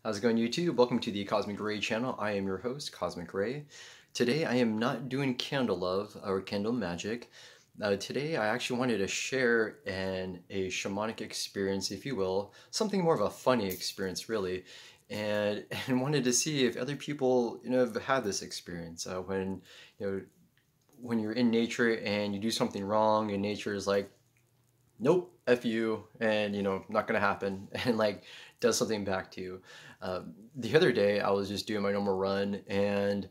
How's it going, YouTube? Welcome to the Cosmic Ray channel. I am your host, Cosmic Ray. Today I am not doing candle love or candle magic. Today I actually wanted to share a shamanic experience, if you will, something more of a funny experience, really, and wanted to see if other people have had this experience when you're in nature and you do something wrong, and nature is like, nope, F you, and not gonna happen, and like does something back to you. The other day I was just doing my normal run, and it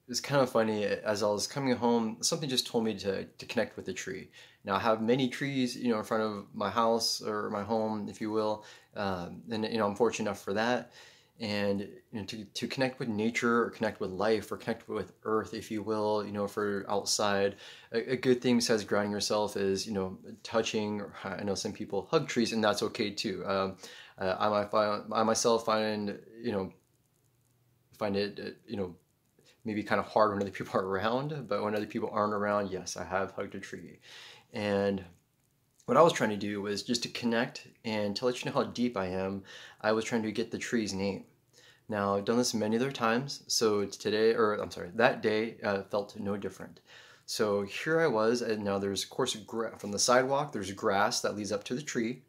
was kind of funny. As I was coming home, something just told me to connect with the tree. Now I have many trees, in front of my house or my home, if you will, and I'm fortunate enough for that. And to connect with nature or connect with life or connect with earth, if you will, for outside, a good thing besides grounding yourself is touching. I know some people hug trees, and that's okay too. I myself find it maybe kind of hard when other people are around, but when other people aren't around, yes, I have hugged a tree. And what I was trying to do was just to connect, and to let you know how deep I am, I was trying to get the tree's name. Now, I've done this many other times, so today, or I'm sorry, that day felt no different. So here I was, and now there's, of course, from the sidewalk, there's grass that leads up to the tree.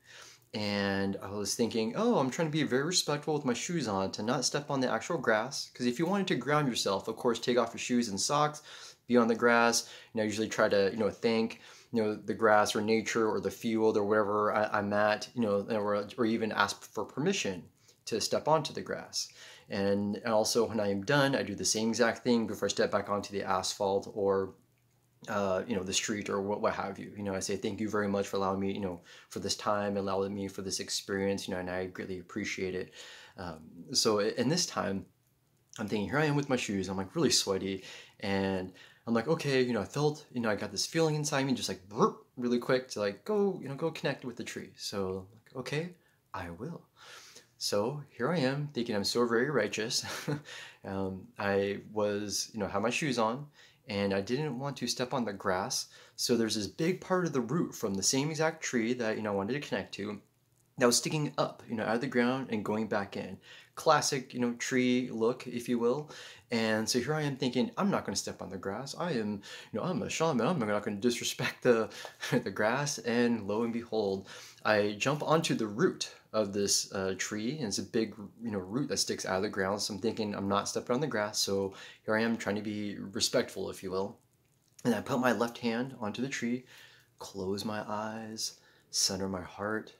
And I was thinking, oh, I'm trying to be very respectful with my shoes on to not step on the actual grass. Because if you wanted to ground yourself, of course, take off your shoes and socks, be on the grass. I usually try to, thank, the grass or nature or the field or wherever I'm at, or even ask for permission to step onto the grass. And also when I am done, I do the same exact thing before I step back onto the asphalt or the street or what have you. I say thank you very much for allowing me, for this time, allowing me for this experience, and I greatly appreciate it. So in this time, I'm thinking, here I am with my shoes, I'm like really sweaty, and I'm like, okay, I felt, I got this feeling inside me, just like really quick to like go connect with the tree. So like, okay, I will. So here I am thinking I'm so very righteous. I was, had my shoes on, and I didn't want to step on the grass. So there's this big part of the root from the same exact tree that, I wanted to connect to, that was sticking up, out of the ground and going back in. Classic, tree look, if you will. And so here I am thinking, I'm not going to step on the grass. I am, I'm a shaman. I'm not going to disrespect the, the grass. And lo and behold, I jump onto the root of this tree, and it's a big, root that sticks out of the ground. So I'm thinking I'm not stepping on the grass. So here I am trying to be respectful, if you will. And I put my left hand onto the tree, close my eyes, center my heart,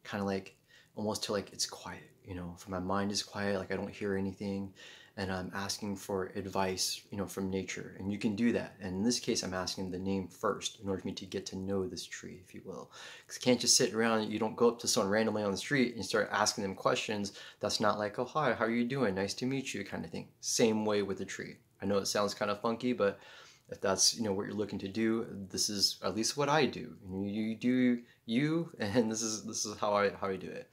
kind of like almost till like it's quiet, for my mind is quiet, like I don't hear anything, and I'm asking for advice, from nature. And you can do that. And in this case, I'm asking the name first in order for me to get to know this tree, if you will. Because you can't just sit around, you don't go up to someone randomly on the street and start asking them questions. That's not like, oh, hi, how are you doing? Nice to meet you, kind of thing. Same way with the tree. I know it sounds kind of funky, but if that's what you're looking to do, this is at least what I do. You do you, and this is how I do it.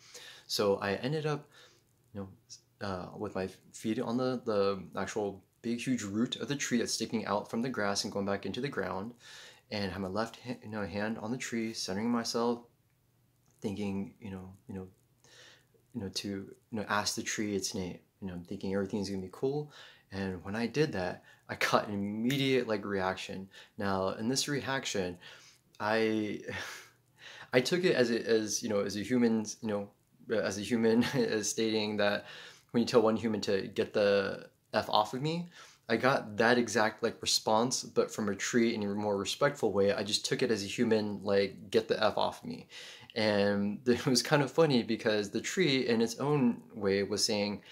So I ended up, with my feet on the actual big huge root of the tree that's sticking out from the grass and going back into the ground, and have my left hand on the tree, centering myself, thinking, to ask the tree its name. I'm thinking everything's gonna be cool. And when I did that, I got an immediate reaction. Now, in this reaction, I I took it as a human, as stating that when you tell one human to get the F off of me, I got that exact response, but from a tree in a more respectful way. I just took it as a human, get the F off me. And it was kind of funny because the tree in its own way was saying,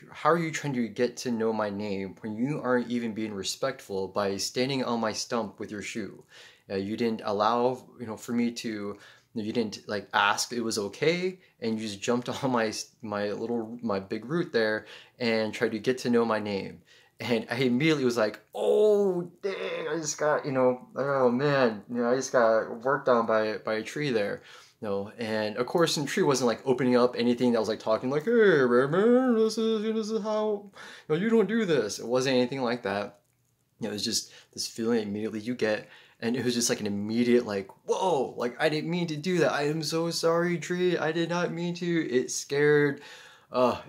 how are you trying to get to know my name when you aren't even being respectful by standing on my stump with your shoe? You didn't allow, for me to, you didn't ask it was okay, and you just jumped on my big root there and tried to get to know my name. And I immediately was like, oh, dang, I just got, oh man, I just got worked on by a tree there. No, and of course, the tree wasn't opening up anything that was talking hey, man, this is how, you don't do this. It wasn't anything like that. It was just this feeling immediately you get, and it was just an immediate whoa, I didn't mean to do that. I am so sorry, tree. I did not mean to. It scared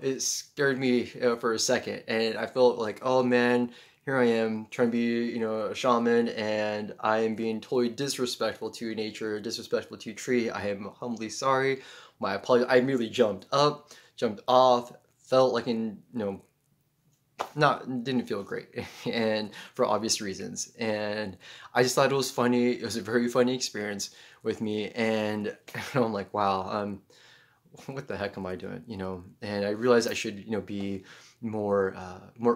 it scared me for a second, and I felt like, oh man, here I am trying to be, a shaman, and I am being totally disrespectful to nature, disrespectful to tree. I am humbly sorry. My apologies. I immediately jumped up, jumped off, felt like not didn't feel great, and for obvious reasons. And I just thought it was funny. It was a very funny experience with me, and I'm like, wow, what the heck am I doing? And I realized I should, be more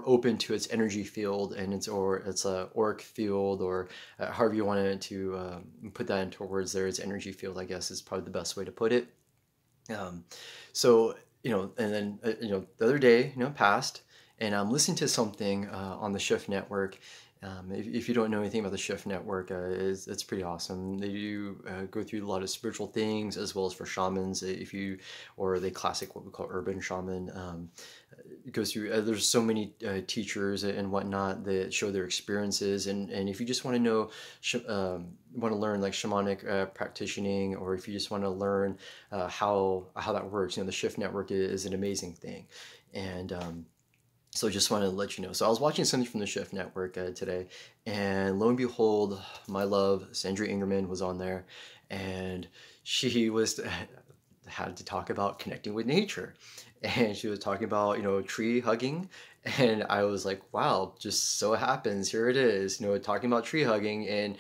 open to its energy field, and its a auric field, or however you wanted to put that into words there. Its energy field, I guess, is probably the best way to put it. Um, so, and then, the other day, passed, and I'm listening to something on the Shift Network. If you don't know anything about the Shift Network, it's pretty awesome. They do go through a lot of spiritual things, as well as for shamans. Or they classic what we call urban shaman. It goes through. There's so many teachers and whatnot that show their experiences, and if you just want to know, want to learn like shamanic practicing, or if you just want to learn how that works, the Shift Network is an amazing thing, and so just wanted to let you know. So I was watching something from the Shift Network today, and lo and behold, my love, Sandra Ingerman, was on there, and she was had to talk about connecting with nature, and she was talking about tree hugging, and I was like, wow, just so happens here it is, talking about tree hugging, and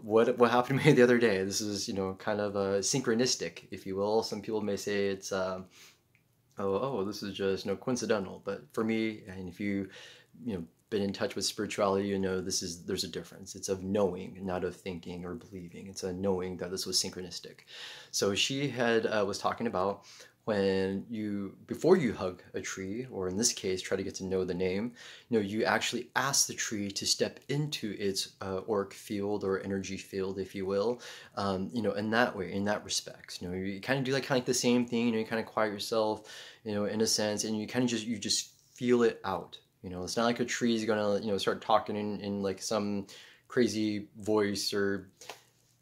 what happened to me the other day. This is kind of synchronistic, if you will. Some people may say it's this is just coincidental, but for me, and if been in touch with spirituality, there's a difference. It's of knowing, not of thinking or believing. It's a knowing that this was synchronistic. So she was talking about before you hug a tree, or in this case try to get to know the name, you actually ask the tree to step into its auric field or energy field, if you will, in that way, in that respect. You kind of do like the same thing. You kind of quiet yourself, in a sense, and you kind of just feel it out. It's not like a tree is gonna start talking in like some crazy voice or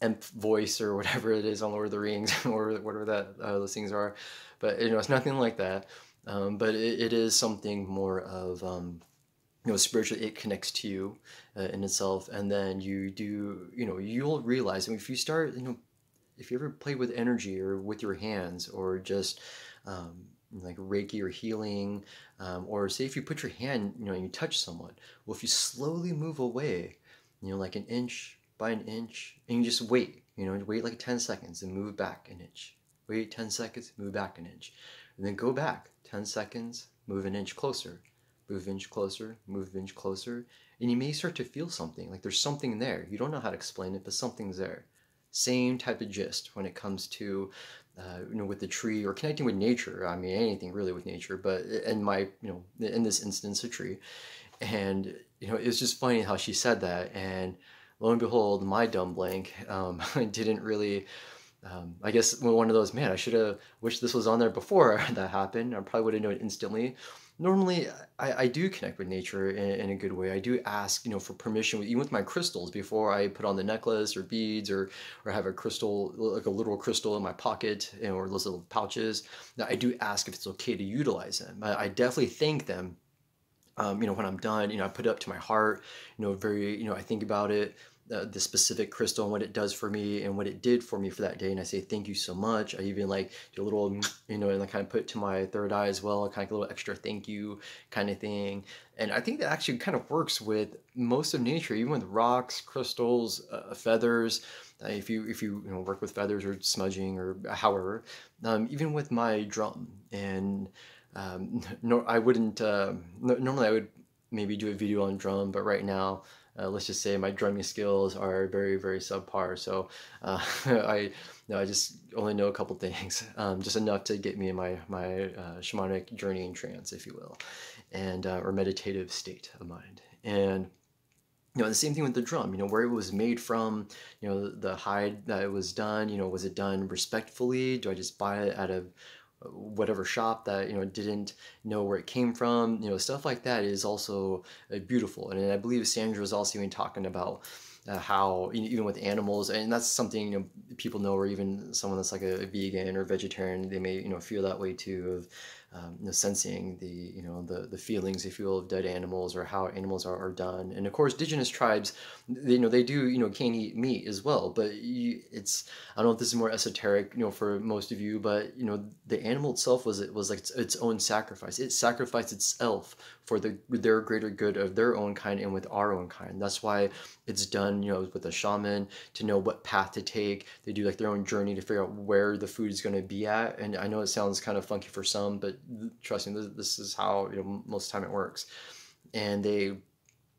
imp voice or whatever it is on Lord of the Rings or whatever those things are. But it's nothing like that. But it is something more of spiritually. It connects to you in itself, and then you'll realize. And if you start, if you ever play with energy or with your hands, or just like Reiki or healing, or say if you put your hand, and you touch someone, well, if you slowly move away, like an inch by an inch, and you just wait, wait like 10 seconds and move back an inch. Wait 10 seconds, move back an inch. And then go back 10 seconds, move an inch closer, move an inch closer, move an inch closer. And you may start to feel something, like there's something there. You don't know how to explain it, but something's there. Same type of gist when it comes to, with the tree or connecting with nature. I mean, anything really with nature, but in this instance, a tree. And, it's just funny how she said that. And lo and behold, my dumb blank, I didn't really, I guess one of those, man, I should have wished this was on there before that happened. I probably would have known instantly. Normally, I do connect with nature in a good way. I do ask, for permission, even with my crystals, before I put on the necklace or beads, or have a crystal, like a literal crystal in my pocket, or those little pouches. I do ask if it's okay to utilize them. I definitely thank them. When I'm done, I put it up to my heart, I think about it, the specific crystal and what it does for me and what it did for me for that day. And I say, thank you so much. I even like do a little, and I kind of put it to my third eye as well, kind of a little extra thank you kind of thing. And I think that actually kind of works with most of nature, even with rocks, crystals, feathers. If you work with feathers or smudging or however, even with my drum. And no, I wouldn't. Normally, I would maybe do a video on drum, but right now, let's just say my drumming skills are very, very subpar. So I just only know a couple things, just enough to get me in my shamanic journey and trance, if you will, and or meditative state of mind. And the same thing with the drum, where it was made from, the hide that it was done, was it done respectfully? Do I just buy it at a whatever shop that didn't know where it came from? Stuff like that is also beautiful. And I believe Sandra was also even talking about how even with animals, and that's something, people know, or even someone that's like a vegan or vegetarian, they may, feel that way too, of sensing the, the feelings, if you will, of dead animals, or how animals are done. And of course, indigenous tribes, they do, can't eat meat as well, but it's, I don't know if this is more esoteric, for most of you, but the animal itself was like its own sacrifice. It sacrificed itself for their greater good of their own kind and with our own kind. That's why it's done, with a shaman, to know what path to take. They do like their own journey to figure out where the food is going to be at. And I know it sounds kind of funky for some, but trust me, this is how, most of the time it works. And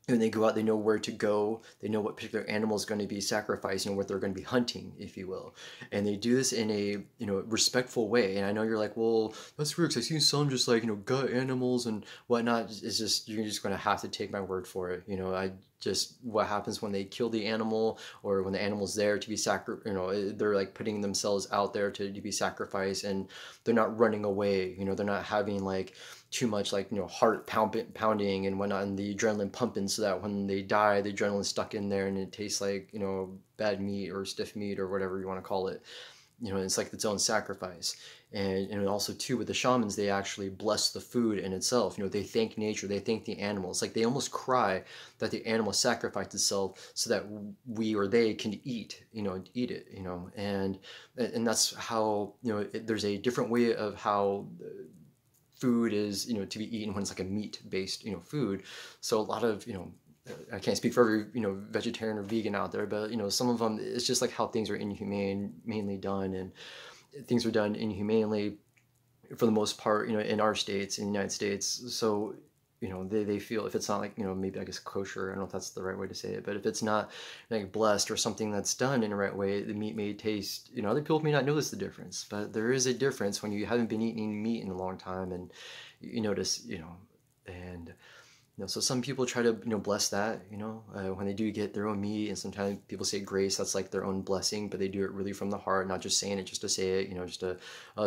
when they go out, they know where to go. They know what particular animal is going to be sacrificed, what they're going to be hunting, if you will. And they do this in a, respectful way. And I know you're like, well, that's weird, because I've seen some just like, gut animals and whatnot. It's just, you're just going to have to take my word for it. What happens when they kill the animal, or when the animal's there to be they're like putting themselves out there to be sacrificed, and they're not running away. They're not having like too much like, heart pounding and whatnot, and the adrenaline pumping, so that when they die, the adrenaline's stuck in there and it tastes like, bad meat or stiff meat or whatever you want to call it. It's like its own sacrifice. And also too, with the shamans, they actually bless the food in itself. They thank nature, they thank the animals. Like they almost cry that the animal sacrificed itself so that we, or they, can eat it. And that's how, there's a different way of how food is, to be eaten when it's like a meat-based, food. So a lot of, I can't speak for every, vegetarian or vegan out there, but, some of them, it's just like how things are mainly done, and things are done inhumanely for the most part, in our states, in the United States. So, they feel if it's not like, maybe I guess kosher, I don't know if that's the right way to say it, but if it's not like blessed or something that's done in the right way, the meat may taste, other people may not notice the difference, but there is a difference when you haven't been eating meat in a long time, and you notice, and so some people try to, bless that, when they do get their own meat, and sometimes people say grace, that's like their own blessing, but they do it really from the heart, not just saying it just to say it, just to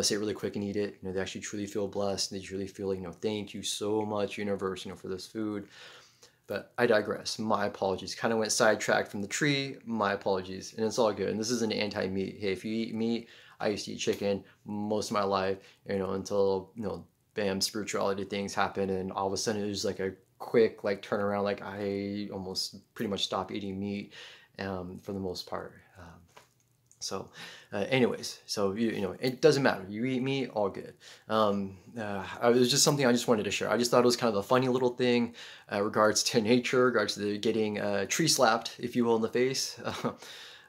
say it really quick and eat it. They actually truly feel blessed. They truly feel like, thank you so much, universe, for this food. But I digress. My apologies. Kind of went sidetracked from the tree. My apologies. And it's all good. And this is an anti-meat. Hey, if you eat meat, I used to eat chicken most of my life, until, bam, spirituality things happen, and all of a sudden it was like a quick like turnaround. Like I almost pretty much stopped eating meat for the most part. Anyways, so it doesn't matter. You eat meat, all good. It was just something I just wanted to share. I just thought it was kind of a funny little thing, regards to nature, regards to getting tree slapped, if you will, in the face.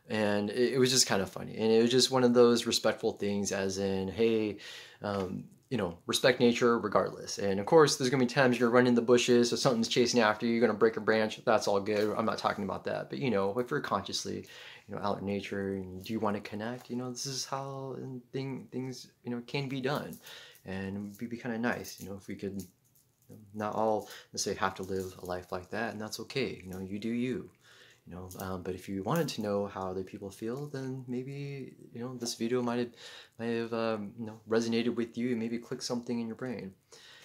And it was just kind of funny, and it was just one of those respectful things, as in, hey, respect nature regardless. And of course, there's gonna be times you're running in the bushes, or something's chasing after you, you're gonna break a branch. That's all good. I'm not talking about that. But if you're consciously, out in nature, and do you want to connect, this is how things, can be done. And it'd be kind of nice, if we could, not all necessarily have to live a life like that, and that's okay. You do you. But if you wanted to know how other people feel, then maybe, this video might have resonated with you, and maybe click something in your brain.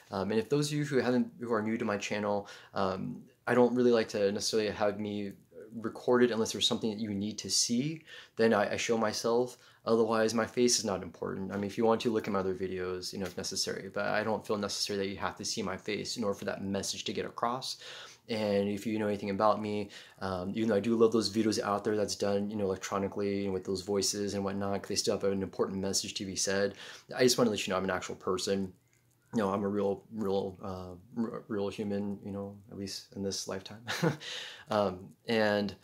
And if those of you who are new to my channel, I don't really like to necessarily have me recorded unless there's something that you need to see. Then I show myself. Otherwise, my face is not important. I mean, if you want to, look at my other videos, if necessary. But I don't feel necessary that you have to see my face in order for that message to get across. And if you know anything about me, even though I do love those videos out there that's done, electronically, and with those voices and whatnot, because they still have an important message to be said, I just want to let you know I'm an actual person. I'm a real human, at least in this lifetime. And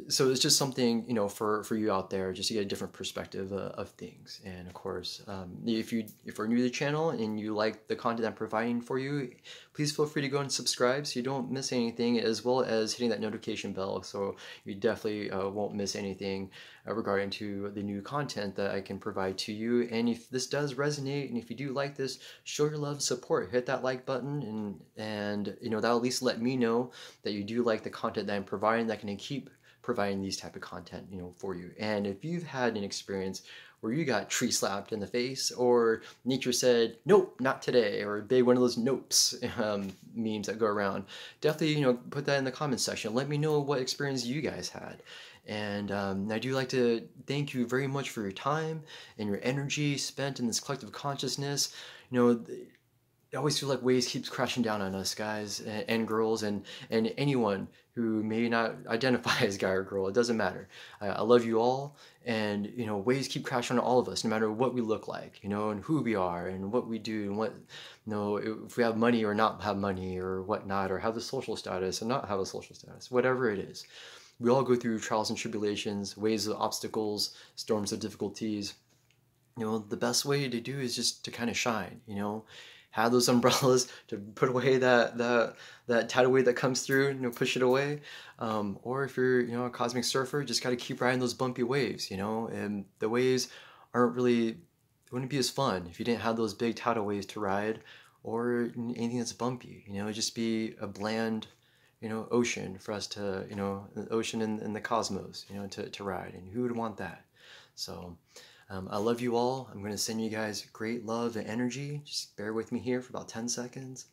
so it's just something, for you out there, just to get a different perspective of things. And of course, if you're new to the channel and you like the content I'm providing for you, please feel free to go and subscribe so you don't miss anything, as well as hitting that notification bell, so you definitely won't miss anything regarding to the new content that I can provide to you. And if this does resonate, and if you do like this, show your love, support, hit that like button, and that'll at least let me know that you do like the content that I'm providing, that can keep providing these type of content, for you. And if you've had an experience where you got tree slapped in the face, or nature said, nope, not today, or a big one of those nopes memes that go around. Definitely, put that in the comments section. Let me know what experience you guys had. And I do like to thank you very much for your time and your energy spent in this collective consciousness. I always feel like waves keeps crashing down on us, guys and girls, and anyone who may not identify as guy or girl. It doesn't matter. I love you all, and waves keep crashing on all of us, no matter what we look like, and who we are, and what we do, and what, if we have money or not have money, or whatnot, or have the social status and not have a social status, whatever it is. We all go through trials and tribulations, waves of obstacles, storms of difficulties. The best way to do is just to kind of shine, have those umbrellas to put away that tidal wave that comes through, push it away. Or if you're, a cosmic surfer, just got to keep riding those bumpy waves, and the waves wouldn't be as fun if you didn't have those big tidal waves to ride, or anything that's bumpy, it'd just be a bland, ocean for us to, the ocean in the cosmos, to ride, and who would want that? So I love you all. I'm going to send you guys great love and energy. Just bear with me here for about 10 seconds.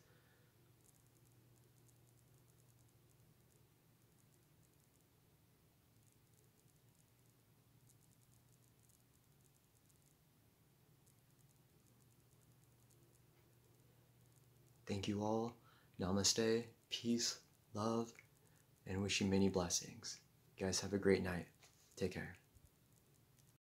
Thank you all. Namaste, peace, love, and wish you many blessings. You guys have a great night. Take care.